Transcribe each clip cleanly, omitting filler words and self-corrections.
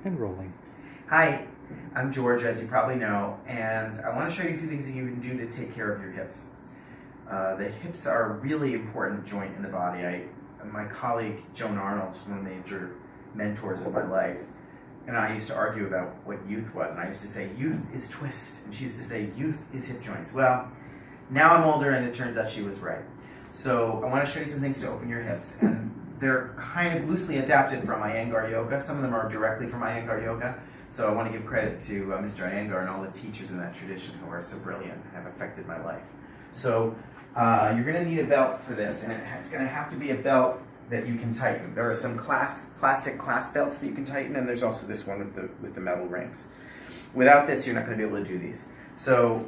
And rolling. Hi, I'm George, as you probably know, and I want to show you a few things that you can do to take care of your hips. The hips are a really important joint in the body. My colleague, Joan Arnold, is one of the major mentors of my life, and I used to argue about what youth was, and I used to say, youth is twist, and she used to say, youth is hip joints. Well, now I'm older, and it turns out she was right. So I want to show you some things to open your hips, and they're kind of loosely adapted from Iyengar yoga. Some of them are directly from Iyengar yoga. So I want to give credit to Mr. Iyengar and all the teachers in that tradition who are so brilliant and have affected my life. So you're going to need a belt for this, and it's going to have to be a belt that you can tighten. There are some plastic clasp belts that you can tighten, and there's also this one with the metal rings. Without this, you're not going to be able to do these. So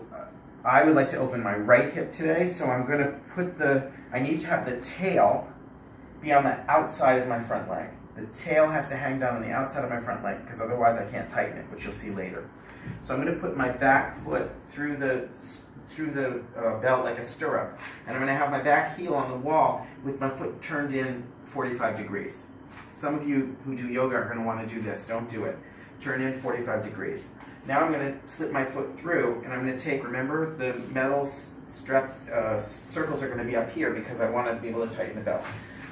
I would like to open my right hip today, so I'm going to I need to have the tail be on the outside of my front leg. The tail has to hang down on the outside of my front leg because otherwise I can't tighten it, which you'll see later. So I'm going to put my back foot through the belt like a stirrup, and I'm going to have my back heel on the wall with my foot turned in 45 degrees. Some of you who do yoga are going to want to do this. Don't do it. Turn in 45 degrees. Now I'm going to slip my foot through, and I'm going to take, remember, the metal strap circles are going to be up here because I want to be able to tighten the belt.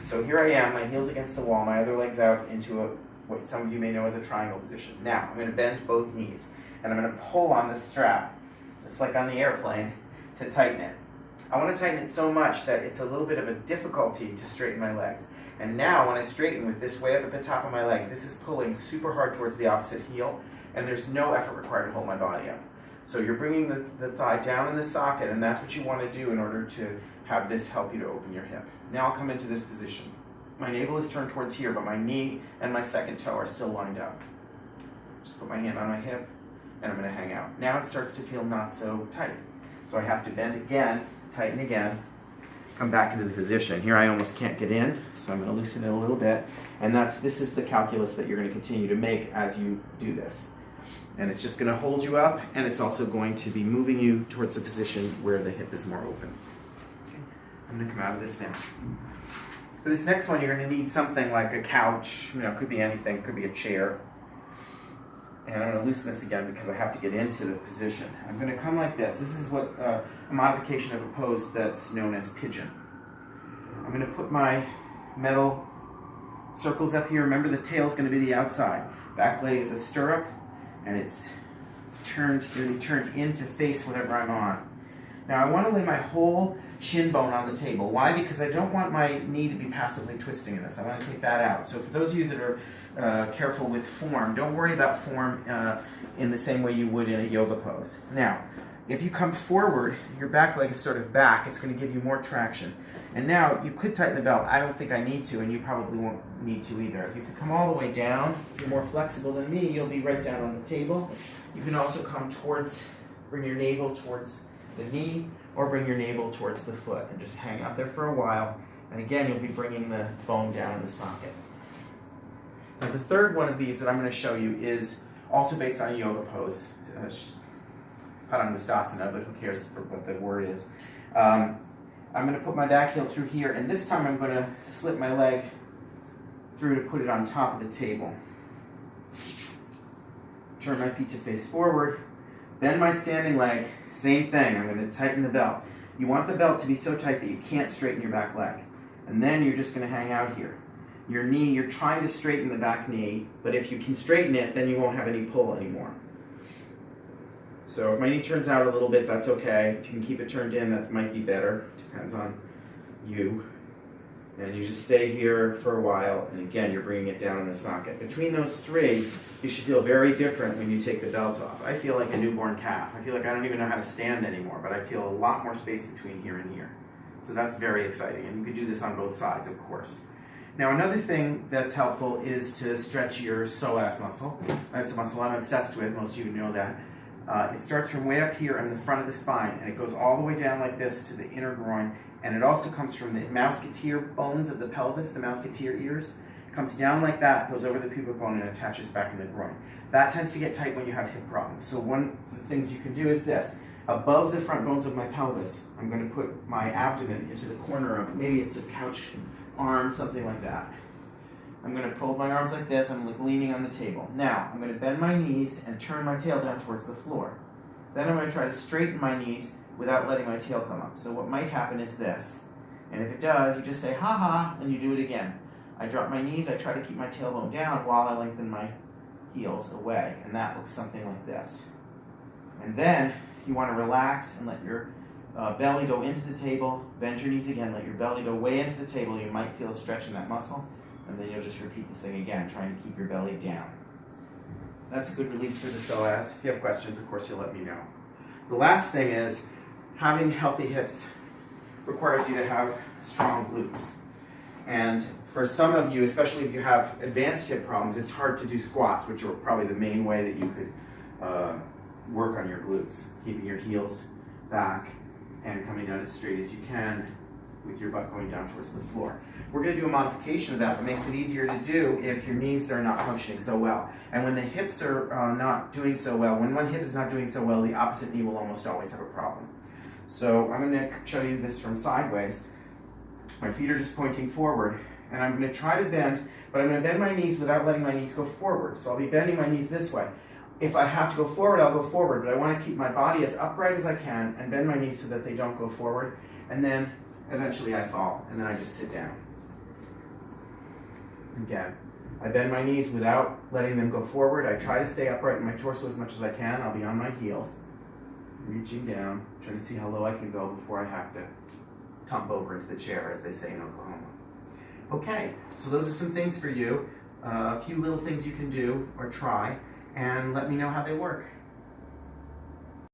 So here I am, my heel's against the wall, my other leg's out into what some of you may know as a triangle position. Now, I'm going to bend both knees, and I'm going to pull on the strap, just like on the airplane, to tighten it. I want to tighten it so much that it's a little bit of a difficulty to straighten my legs. And now, when I straighten with this way up at the top of my leg, this is pulling super hard towards the opposite heel, and there's no effort required to hold my body up. So you're bringing the thigh down in the socket, and that's what you want to do in order to have this help you to open your hip. Now I'll come into this position. My navel is turned towards here, but my knee and my second toe are still lined up. Just put my hand on my hip, and I'm going to hang out. Now it starts to feel not so tight. So I have to bend again, tighten again, come back into the position. Here I almost can't get in, so I'm going to loosen it a little bit. And this is the calculus that you're going to continue to make as you do this. And it's just going to hold you up, and it's also going to be moving you towards the position where the hip is more open. I'm going to come out of this now. For this next one, you're going to need something like a couch. It could be anything. It could be a chair. And I'm going to loosen this again because I have to get into the position. I'm going to come like this. This is what a modification of a pose that's known as pigeon. I'm going to put my metal circles up here. Remember, the tail's going to be the outside. Back leg is a stirrup, and it's going to be turned in to face whatever I'm on. Now I want to lay my whole shin bone on the table. Why? Because I don't want my knee to be passively twisting in this. I want to take that out. So for those of you that are careful with form, don't worry about form in the same way you would in a yoga pose. Now, if you come forward, your back leg is sort of back. It's going to give you more traction. And now you could tighten the belt. I don't think I need to, and you probably won't need to either. If you could come all the way down, if you're more flexible than me, you'll be right down on the table. You can also come bring your navel towards the knee, or bring your navel towards the foot and just hang out there for a while. And again, you'll be bringing the bone down in the socket. Now the third one of these that I'm going to show you is also based on a yoga pose. Padangusthasana, but who cares for what the word is. I'm going to put my back heel through here, and this time I'm going to slip my leg through to put it on top of the table. Turn my feet to face forward. Bend my standing leg, same thing. I'm going to tighten the belt. You want the belt to be so tight that you can't straighten your back leg. And then you're just going to hang out here. Your knee, you're trying to straighten the back knee, but if you can straighten it, then you won't have any pull anymore. So if my knee turns out a little bit, that's okay. If you can keep it turned in, that might be better. Depends on you. And you just stay here for a while, and again, you're bringing it down in the socket. Between those three, you should feel very different when you take the belt off. I feel like a newborn calf. I feel like I don't even know how to stand anymore, but I feel a lot more space between here and here. So that's very exciting, and you could do this on both sides, of course. Now, another thing that's helpful is to stretch your psoas muscle. That's a muscle I'm obsessed with. Most of you know that. It starts from way up here in the front of the spine, and it goes all the way down like this to the inner groin, and it also comes from the muscular bones of the pelvis, the muscular ears. It comes down like that, goes over the pubic bone, and attaches back in the groin. That tends to get tight when you have hip problems. So one of the things you can do is this. Above the front bones of my pelvis, I'm going to put my abdomen into the corner of, maybe it's a couch arm, something like that. I'm going to fold my arms like this. I'm like leaning on the table. Now, I'm going to bend my knees and turn my tail down towards the floor. Then I'm going to try to straighten my knees without letting my tail come up. So what might happen is this. And if it does, you just say, ha ha, and you do it again. I drop my knees, I try to keep my tailbone down while I lengthen my heels away. And that looks something like this. And then you want to relax and let your belly go into the table. Bend your knees again, let your belly go way into the table. You might feel a stretch in that muscle. And then you'll just repeat this thing again, trying to keep your belly down. That's a good release for the psoas. If you have questions, of course, you'll let me know. The last thing is, having healthy hips requires you to have strong glutes. And for some of you, especially if you have advanced hip problems, it's hard to do squats, which are probably the main way that you could work on your glutes, keeping your heels back and coming down as straight as you can with your butt going down towards the floor. We're going to do a modification of that makes it easier to do if your knees are not functioning so well. And when the hips are not doing so well, when one hip is not doing so well, the opposite knee will almost always have a problem. So I'm going to show you this from sideways. My feet are just pointing forward, and I'm going to try to bend, but I'm going to bend my knees without letting my knees go forward. So I'll be bending my knees this way. If I have to go forward, I'll go forward, but I want to keep my body as upright as I can and bend my knees so that they don't go forward. And then eventually I fall, and then I just sit down. Again, I bend my knees without letting them go forward. I try to stay upright in my torso as much as I can. I'll be on my heels, reaching down, trying to see how low I can go before I have to tump over into the chair, as they say in Oklahoma. Okay, so those are some things for you. A few little things you can do or try, and let me know how they work.